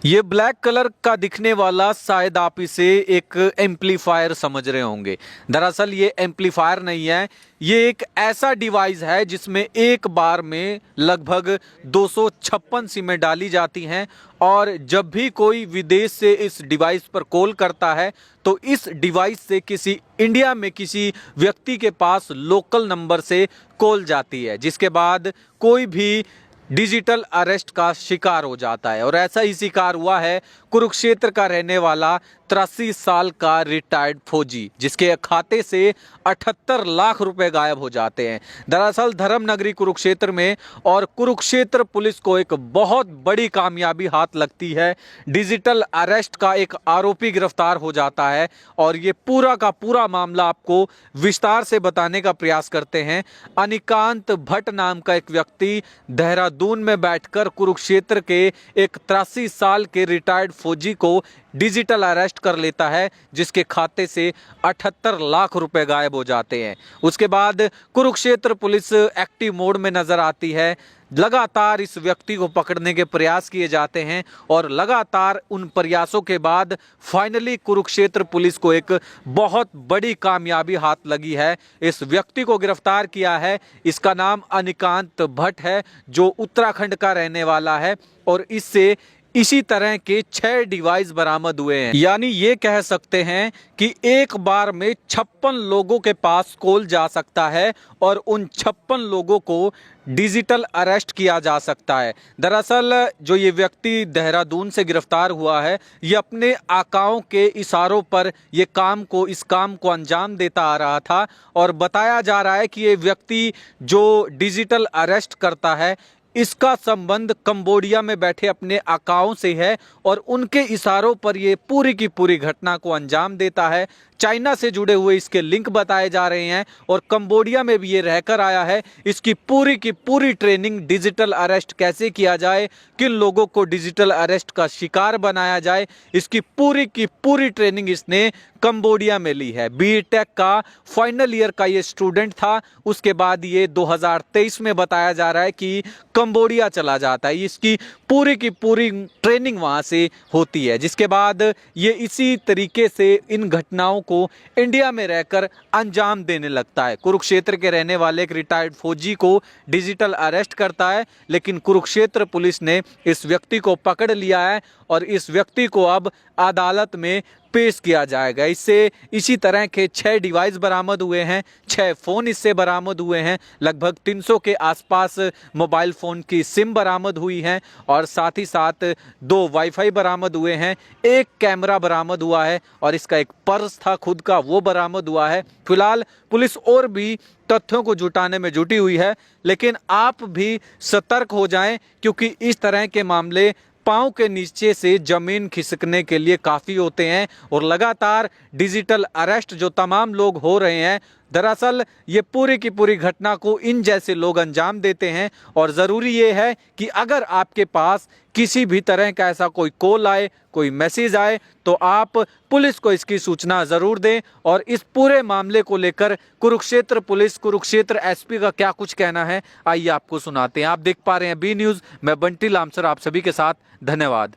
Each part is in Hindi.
ये ब्लैक कलर का दिखने वाला शायद आप इसे एक एम्पलीफायर समझ रहे होंगे। दरअसल ये एम्पलीफायर नहीं है, ये एक ऐसा डिवाइस है जिसमें एक बार में लगभग 256 सिमें डाली जाती हैं और जब भी कोई विदेश से इस डिवाइस पर कॉल करता है तो इस डिवाइस से किसी इंडिया में किसी व्यक्ति के पास लोकल नंबर से कॉल जाती है, जिसके बाद कोई भी डिजिटल अरेस्ट का शिकार हो जाता है। और ऐसा ही शिकार हुआ है कुरुक्षेत्र का रहने वाला 83 साल का रिटायर्ड फौजी, जिसके खाते से 78 लाख रुपए गायब हो जाते हैं। दरअसल धर्मनगरी कुरुक्षेत्र में और कुरुक्षेत्र पुलिस को एक बहुत बड़ी कामयाबी हाथ लगती है। डिजिटल अरेस्ट का एक आरोपी गिरफ्तार हो जाता है और ये पूरा का पूरा मामला आपको विस्तार से बताने का प्रयास करते हैं। अनिकांत भट्ट नाम का एक व्यक्ति देहरादून में बैठकर कुरुक्षेत्र के एक 83 साल के रिटायर्ड फौजी को डिजिटल अरेस्ट कर लेता है, जिसके खाते से 78 लाख रुपए गायब हो जाते हैं। उसके बाद कुरुक्षेत्र पुलिस एक्टिव मोड में नजर आती है। लगातार इस व्यक्ति को पकड़ने के प्रयास किए जाते हैं और लगातार उन प्रयासों के बाद फाइनली कुरुक्षेत्र पुलिस को एक बहुत बड़ी कामयाबी हाथ लगी है। इस व्यक्ति को गिरफ्तार किया है। इसका नाम अनिकांत भट्ट है, जो उत्तराखंड का रहने वाला है और इससे इसी तरह के 6 डिवाइस बरामद हुए हैं। यानी ये कह सकते हैं कि एक बार में 56 लोगों के पास कॉल जा सकता है और उन 56 लोगों को डिजिटल अरेस्ट किया जा सकता है। दरअसल जो ये व्यक्ति देहरादून से गिरफ्तार हुआ है, ये अपने आकाओं के इशारों पर इस काम को अंजाम देता आ रहा था और बताया जा रहा है कि ये व्यक्ति जो डिजिटल अरेस्ट करता है इसका संबंध कंबोडिया में बैठे अपने आकाओं से है और उनके इशारों पर ये पूरी की पूरी घटना को अंजाम देता है। चाइना से जुड़े हुए इसके लिंक बताए जा रहे हैं और कंबोडिया में भी ये रहकर आया है। इसकी पूरी की पूरी ट्रेनिंग डिजिटल अरेस्ट कैसे किया जाए, किन लोगों को डिजिटल अरेस्ट का शिकार बनाया जाए, इसकी पूरी की पूरी ट्रेनिंग इसने कंबोडिया में ली है। बीटेक का फाइनल ईयर का ये स्टूडेंट था। उसके बाद ये 2023 में बताया जा रहा है कि कंबोडिया चला जाता है। इसकी पूरी की पूरी ट्रेनिंग वहाँ से होती है, जिसके बाद ये इसी तरीके से इन घटनाओं को इंडिया में रहकर अंजाम देने लगता है। कुरुक्षेत्र के रहने वाले एक रिटायर्ड फौजी को डिजिटल अरेस्ट करता है, लेकिन कुरुक्षेत्र पुलिस ने इस व्यक्ति को पकड़ लिया है और इस व्यक्ति को अब अदालत में पेश किया जाएगा। इससे इसी तरह के 6 डिवाइस बरामद हुए हैं, 6 फ़ोन इससे बरामद हुए हैं, लगभग 300 के आसपास मोबाइल फ़ोन की सिम बरामद हुई हैं और साथ ही साथ 2 वाईफाई बरामद हुए हैं, 1 कैमरा बरामद हुआ है और इसका एक पर्स था खुद का, वो बरामद हुआ है। फिलहाल पुलिस और भी तथ्यों को जुटाने में जुटी हुई है, लेकिन आप भी सतर्क हो जाएं क्योंकि इस तरह के मामले पांव के नीचे से जमीन खिसकने के लिए काफ़ी होते हैं और लगातार डिजिटल अरेस्ट जो तमाम लोग हो रहे हैं, दरअसल ये पूरी की पूरी घटना को इन जैसे लोग अंजाम देते हैं। और ज़रूरी ये है कि अगर आपके पास किसी भी तरह का ऐसा कोई कॉल आए, कोई मैसेज आए, तो आप पुलिस को इसकी सूचना ज़रूर दें। और इस पूरे मामले को लेकर कुरुक्षेत्र पुलिस, कुरुक्षेत्र एसपी का क्या कुछ कहना है, आइए आपको सुनाते हैं। आप देख पा रहे हैं बी न्यूज़, मैं बंटी लामसर आप सभी के साथ। धन्यवाद।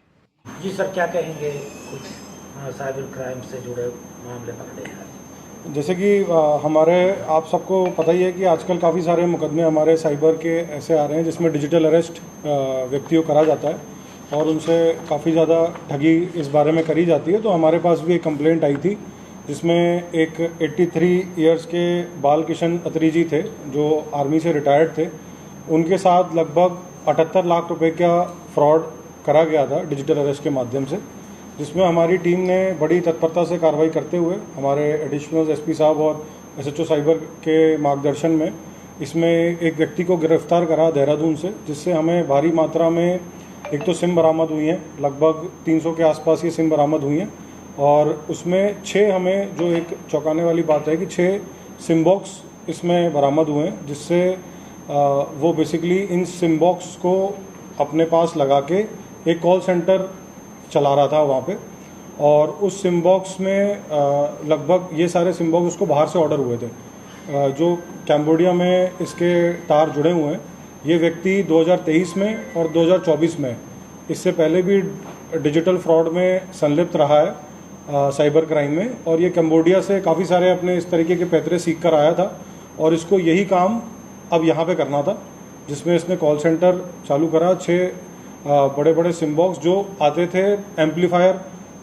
जी सर, क्या कहेंगे? कुछ साइबर क्राइम से जुड़े मामले पकड़े हैं। जैसे कि हमारे आप सबको पता ही है कि आजकल काफ़ी सारे मुकदमे हमारे साइबर के ऐसे आ रहे हैं जिसमें डिजिटल अरेस्ट व्यक्तियों करा जाता है और उनसे काफ़ी ज़्यादा ठगी इस बारे में करी जाती है। तो हमारे पास भी एक कंप्लेंट आई थी जिसमें एक 83 इयर्स के बाल किशन अत्री जी थे जो आर्मी से रिटायर्ड थे। उनके साथ लगभग 78 लाख रुपए का फ्रॉड करा गया था डिजिटल अरेस्ट के माध्यम से, जिसमें हमारी टीम ने बड़ी तत्परता से कार्रवाई करते हुए हमारे एडिशनल एसपी साहब और एसएचओ साइबर के मार्गदर्शन में इसमें एक व्यक्ति को गिरफ्तार करा देहरादून से, जिससे हमें भारी मात्रा में एक तो सिम बरामद हुई हैं, लगभग 300 के आसपास ये सिम बरामद हुई हैं और उसमें 6 हमें जो एक चौंकाने वाली बात है कि 6 सिम बॉक्स इसमें बरामद हुए हैं, जिससे वो बेसिकली इन सिम बॉक्स को अपने पास लगा के एक कॉल सेंटर चला रहा था वहाँ पे और उस सिम बॉक्स में लगभग ये सारे सिम बॉक्स उसको बाहर से ऑर्डर हुए थे जो कैम्बोडिया में इसके तार जुड़े हुए हैं। ये व्यक्ति 2023 में और 2024 में इससे पहले भी डिजिटल फ्रॉड में संलिप्त रहा है साइबर क्राइम में, और ये कंबोडिया से काफ़ी सारे अपने इस तरीके के पैतरे सीख कर आया था और इसको यही काम अब यहाँ पे करना था, जिसमें इसने कॉल सेंटर चालू करा। 6 बड़े बड़े सिम बॉक्स जो आते थे एम्पलीफायर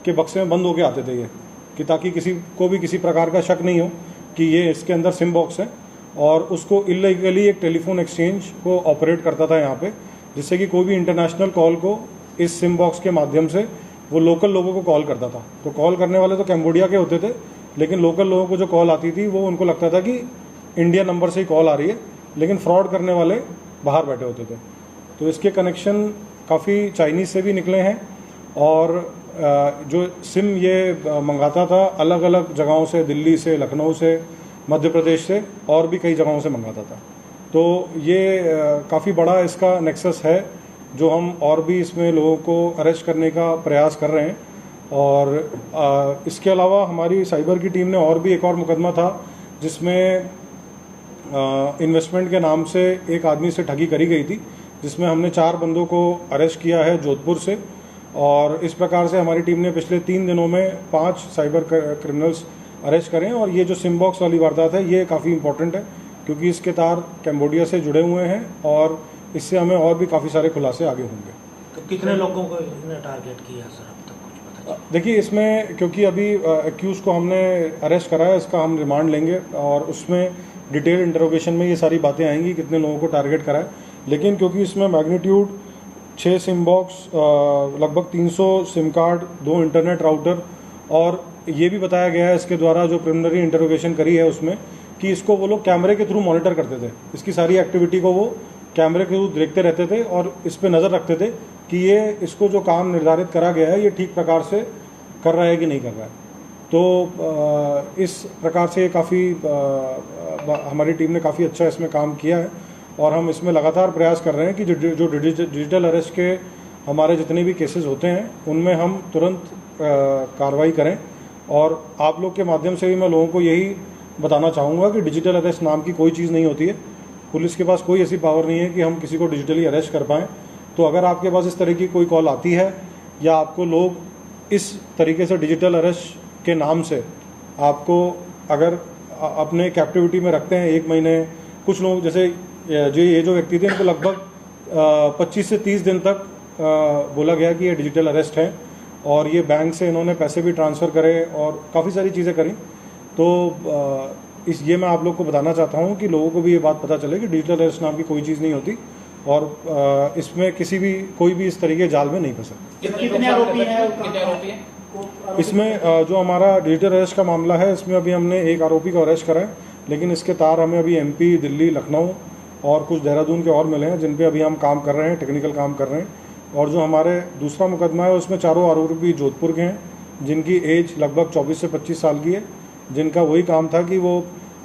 के बक्से में बंद होके आते थे ये, कि ताकि किसी को भी किसी प्रकार का शक नहीं हो कि ये इसके अंदर सिम बॉक्स है, और उसको इलीगली एक टेलीफोन एक्सचेंज को ऑपरेट करता था यहाँ पे, जिससे कि कोई भी इंटरनेशनल कॉल को इस सिम बॉक्स के माध्यम से वो लोकल लोगों को कॉल करता था। तो कॉल करने वाले तो कैम्बोडिया के होते थे, लेकिन लोकल लोगों को जो कॉल आती थी वो उनको लगता था कि इंडिया नंबर से ही कॉल आ रही है, लेकिन फ्रॉड करने वाले बाहर बैठे होते थे। तो इसके कनेक्शन काफ़ी चाइनीज़ से भी निकले हैं, और जो सिम ये मंगाता था अलग अलग जगहों से, दिल्ली से, लखनऊ से, मध्य प्रदेश से, और भी कई जगहों से मंगाता था। तो ये काफ़ी बड़ा इसका नेक्सस है, जो हम और भी इसमें लोगों को अरेस्ट करने का प्रयास कर रहे हैं। और इसके अलावा हमारी साइबर की टीम ने और भी एक और मुकदमा था, जिसमें इन्वेस्टमेंट के नाम से एक आदमी से ठगी करी गई थी, जिसमें हमने 4 बंदों को अरेस्ट किया है जोधपुर से। और इस प्रकार से हमारी टीम ने पिछले 3 दिनों में 5 साइबर क्रिमिनल्स अरेस्ट करें। और ये जो सिम बॉक्स वाली वारदात है ये काफ़ी इंपॉर्टेंट है, क्योंकि इसके तार कैम्बोडिया से जुड़े हुए हैं, और इससे हमें और भी काफ़ी सारे खुलासे आगे होंगे। तो कितने लोगों को इसने टारगेट किया सर, अब तक कुछ पता चला? देखिए, इसमें क्योंकि अभी एक्यूज़ को हमने अरेस्ट करा है, इसका हम रिमांड लेंगे और उसमें डिटेल इंटरोगेशन में ये सारी बातें आएंगी, कितने लोगों को टारगेट करा है। लेकिन क्योंकि इसमें मैग्नीट्यूड 6 सिम बॉक्स, लगभग 300 सिम कार्ड, 2 इंटरनेट राउटर, और ये भी बताया गया है इसके द्वारा जो प्रिलिमिनरी इंटरोगेशन करी है उसमें, कि इसको वो लोग कैमरे के थ्रू मॉनिटर करते थे। इसकी सारी एक्टिविटी को वो कैमरे के थ्रू देखते रहते थे और इस पर नज़र रखते थे कि ये इसको जो काम निर्धारित करा गया है ये ठीक प्रकार से कर रहा है कि नहीं कर रहा है। तो इस प्रकार से काफ़ी हमारी टीम ने काफ़ी अच्छा इसमें काम किया है, और हम इसमें लगातार प्रयास कर रहे हैं कि जो डिजिटल अरेस्ट के हमारे जितने भी केसेस होते हैं उनमें हम तुरंत कार्रवाई करें। और आप लोग के माध्यम से भी मैं लोगों को यही बताना चाहूँगा कि डिजिटल अरेस्ट नाम की कोई चीज़ नहीं होती है। पुलिस के पास कोई ऐसी पावर नहीं है कि हम किसी को डिजिटली अरेस्ट कर पाएँ। तो अगर आपके पास इस तरह की कोई कॉल आती है, या आपको लोग इस तरीके से डिजिटल अरेस्ट के नाम से आपको अगर अपने कैप्टिविटी में रखते हैं 1 महीने, कुछ लोग जैसे ये जो व्यक्ति थे इनको लगभग 25 से 30 दिन तक बोला गया कि ये डिजिटल अरेस्ट है, और ये बैंक से इन्होंने पैसे भी ट्रांसफ़र करे और काफ़ी सारी चीज़ें करी। तो ये मैं आप लोग को बताना चाहता हूँ कि लोगों को भी ये बात पता चले कि डिजिटल अरेस्ट नाम की कोई चीज़ नहीं होती, और इसमें कोई भी इस तरीके जाल में नहीं फंसे। कितने आरोपी हैं? इसमें जो हमारा डिजिटल अरेस्ट का मामला है, इसमें अभी हमने 1 आरोपी को अरेस्ट करा है, लेकिन इसके तार हमें अभी MP, दिल्ली, लखनऊ और कुछ देहरादून के और मिले हैं, जिन पे अभी हम काम कर रहे हैं, टेक्निकल काम कर रहे हैं। और जो हमारे दूसरा मुकदमा है उसमें 4 आरोपी जोधपुर के हैं, जिनकी एज लगभग 24 से 25 साल की है, जिनका वही काम था कि वो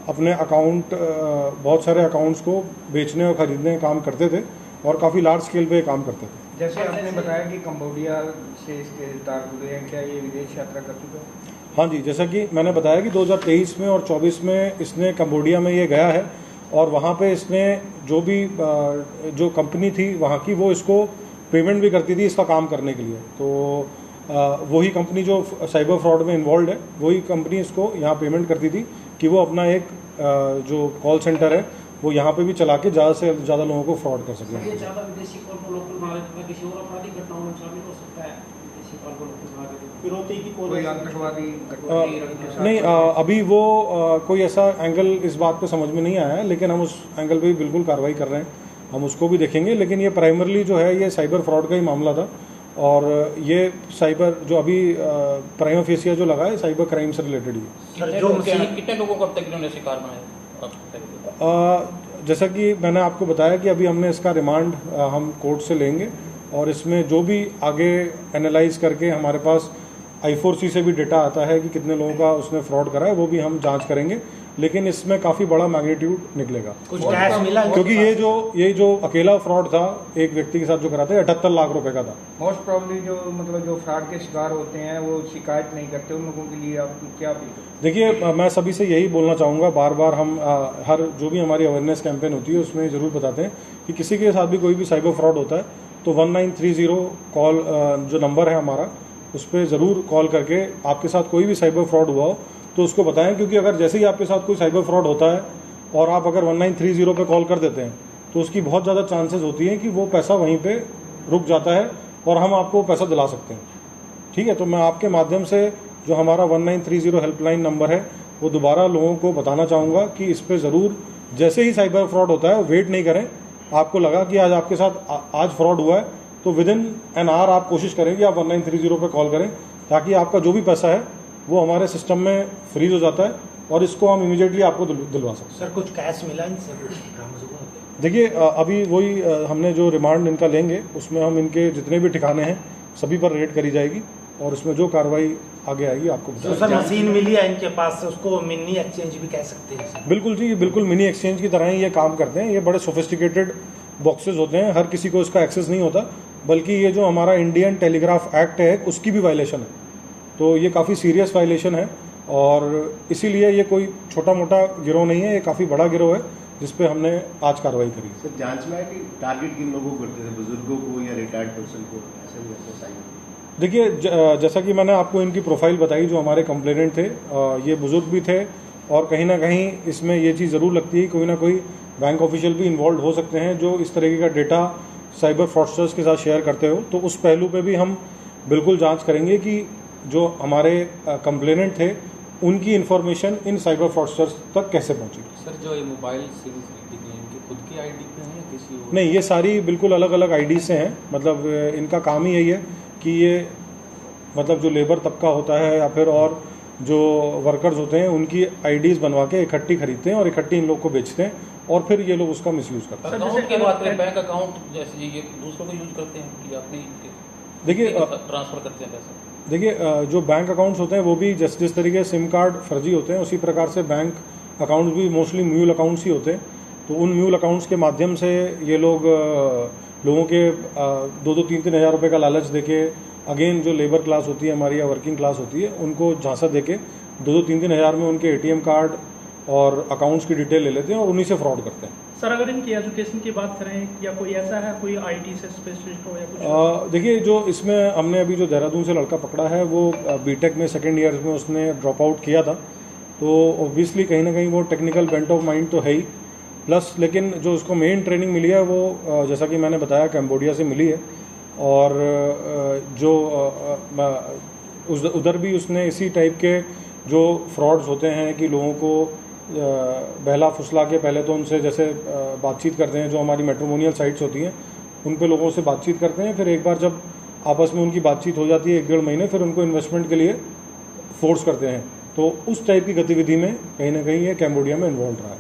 अपने अकाउंट, बहुत सारे अकाउंट्स को बेचने और ख़रीदने का काम करते थे, और काफ़ी लार्ज स्केल पे काम करते थे। जैसे आपने बताया कि कंबोडिया से इसके तार जुड़े हैं, क्या ये विदेश यात्रा कर चुका है? हाँ जी, जैसा कि मैंने बताया कि 2023 में और 24 में इसने कंबोडिया में ये गया है, और वहाँ पे इसने जो कंपनी थी वहाँ की, वो इसको पेमेंट भी करती थी इसका काम करने के लिए। तो वही कंपनी जो साइबर फ्रॉड में इन्वॉल्व है, वही कंपनी इसको यहाँ पेमेंट करती थी कि वो अपना एक जो कॉल सेंटर है वो यहाँ पे भी चला के ज़्यादा से ज़्यादा लोगों को फ्रॉड कर सकें। ये ज़्यादा विदेशी कॉल को लोकल बना देते हैं, किसी और आपराधिक घटनाओं में शामिल हो सकता है। विदेशी कॉल को लोकल बना देते हैं, फिरौती की कोई आतंकवादी नहीं, अभी वो कोई ऐसा एंगल इस बात पे समझ में नहीं आया है, लेकिन हम उस एंगल पे भी बिल्कुल कार्रवाई कर रहे हैं, हम उसको भी देखेंगे। लेकिन ये प्राइमरली जो है ये साइबर फ्रॉड का ही मामला था, और ये साइबर जो अभी प्राइमा फेसिया जो लगा है साइबर क्राइम से रिलेटेड ही। कितने लोगों को अब तक इन्होंने शिकार बनाया? जैसा कि मैंने आपको बताया कि अभी हमने इसका रिमांड हम कोर्ट से लेंगे, और इसमें जो भी आगे एनालाइज करके हमारे पास I4C से भी डेटा आता है कि कितने लोगों का उसने फ्रॉड करा है, वो भी हम जांच करेंगे। लेकिन इसमें काफ़ी बड़ा मैग्नीट्यूड निकलेगा, कुछ कैश मिला? क्योंकि ये जो अकेला फ्रॉड था एक व्यक्ति के साथ जो करा था, 78 लाख रुपए का था। मोस्ट प्रॉब्ली जो फ्रॉड के शिकार होते हैं वो शिकायत नहीं करते, उन लोगों के लिए आप क्या अपील? देखिए, मैं सभी से यही बोलना चाहूँगा, बार बार हम हर जो भी हमारी अवेयरनेस कैंपेन होती है उसमें ज़रूर बताते हैं कि किसी के साथ भी कोई भी साइबर फ्रॉड होता है तो 1930 कॉल जो नंबर है हमारा, उस पर ज़रूर कॉल करके आपके साथ कोई भी साइबर फ्रॉड हुआ हो तो उसको बताएं, क्योंकि अगर जैसे ही आपके साथ कोई साइबर फ्रॉड होता है और आप अगर 1930 पे कॉल कर देते हैं तो उसकी बहुत ज़्यादा चांसेस होती हैं कि वो पैसा वहीं पे रुक जाता है और हम आपको पैसा दिला सकते हैं। ठीक है, तो मैं आपके माध्यम से जो हमारा 1930 हेल्पलाइन नंबर है वो दोबारा लोगों को बताना चाहूँगा कि इस पर ज़रूर जैसे ही साइबर फ्रॉड होता है वेट नहीं करें। आपको लगा कि आज आपके साथ आज फ्रॉड हुआ है तो विद इन एन आवर आप कोशिश करें कि आप 1930 पे कॉल करें, ताकि आपका जो भी पैसा है वो हमारे सिस्टम में फ्रीज हो जाता है और इसको हम इमीडिएटली आपको दिलवा सकते हैं। सर कुछ कैश मिला इनसे, कुछ बरामद हुआ? देखिए अभी वही हमने जो रिमांड इनका लेंगे उसमें हम इनके जितने भी ठिकाने हैं सभी पर रेड करी जाएगी और उसमें जो कार्रवाई आगे आएगी आपको तो बताएंगे। सर मशीन मिली है इनके पास से, उसको मिनी एक्सचेंज भी कह सकते हैं सर? बिल्कुल जी, बिल्कुल मिनी एक्सचेंज की तरह ही ये काम करते हैं। ये बड़े सोफिस्टिकेटेड बॉक्सेस होते हैं, हर किसी को इसका एक्सेस नहीं होता, बल्कि ये जो हमारा इंडियन टेलीग्राफ एक्ट है उसकी भी वायलेशन है। तो ये काफ़ी सीरियस वायलेशन है और इसीलिए ये कोई छोटा मोटा गिरोह नहीं है, ये काफ़ी बड़ा गिरोह है जिस पे हमने आज कार्रवाई करी। सर जांच में है कि टारगेट किन लोगों को करते थे, बुजुर्गों को या रिटायर्ड पर्सन को, ऐसे भी ऐसे साइन? देखिए जैसा कि मैंने आपको इनकी प्रोफाइल बताई, जो हमारे कंप्लेनेंट थे ये बुजुर्ग भी थे और कहीं ना कहीं इसमें ये चीज़ ज़रूर लगती है कोई ना कोई बैंक ऑफिशियल भी इन्वॉल्व हो सकते हैं जो इस तरीके का डेटा साइबर फ्रॉडस्टर्स के साथ शेयर करते हो। तो उस पहलू पे भी हम बिल्कुल जांच करेंगे कि जो हमारे कंप्लेनेंट थे उनकी इन्फॉर्मेशन इन साइबर फ्रॉडस्टर्स तक कैसे पहुंची। सर जो ये मोबाइल सिम्स निकली हैं इनकी खुद की आईडी पे हैं या किसी और? नहीं, ये सारी बिल्कुल अलग अलग आईडी से हैं। मतलब इनका काम ही यही है कि ये मतलब जो लेबर तबका होता है या फिर और जो वर्कर्स होते हैं उनकी आईडीज़ बनवा के इकट्ठी खरीदते हैं और इकट्ठी इन लोग को बेचते हैं और फिर ये लोग उसका मिसयूज़ करते हैं। अकाउंट की बात करें, बैंक अकाउंट जैसे ये दूसरों को यूज करते हैं कि अपने देखिए ट्रांसफर करते हैं पैसा? देखिए जो बैंक अकाउंट्स होते हैं वो भी जिस तरीके सिम कार्ड फर्जी होते हैं उसी प्रकार से बैंक अकाउंट्स भी मोस्टली म्यूल अकाउंट्स ही होते हैं। तो उन म्यूल अकाउंट्स के माध्यम से ये लोग लोगों के 2-3 हज़ार रुपये का लालच देके, अगेन जो लेबर क्लास होती है हमारी या वर्किंग क्लास होती है उनको झांसा देके 2-3 हज़ार में उनके ATM कार्ड और अकाउंट्स की डिटेल ले लेते हैं और उन्हीं से फ्रॉड करते हैं। सर अगर इनकी एजुकेशन की बात करें या कोई ऐसा है कोई IT से स्पेशलिस्ट हो या कुछ? देखिए जो इसमें हमने अभी जो देहरादून से लड़का पकड़ा है वो बीटेक में सेकेंड ईयर में उसने ड्रॉप आउट किया था, तो ऑब्वियसली कहीं ना कहीं वो टेक्निकल बेंट ऑफ माइंड तो है ही, प्लस लेकिन जो उसको मेन ट्रेनिंग मिली है वो जैसा कि मैंने बताया कैम्बोडिया से मिली है और जो उधर भी उसने इसी टाइप के जो फ्रॉड्स होते हैं कि लोगों को बहला फुसला के पहले तो उनसे जैसे बातचीत करते हैं, जो हमारी मैट्रिमोनियल साइट्स होती हैं उन पे लोगों से बातचीत करते हैं, फिर एक बार जब आपस में उनकी बातचीत हो जाती है 1-1.5 महीने, फिर उनको इन्वेस्टमेंट के लिए फोर्स करते हैं। तो उस टाइप की गतिविधि में कहीं ना कहीं ये कैम्बोडिया में इन्वॉल्व रहा है।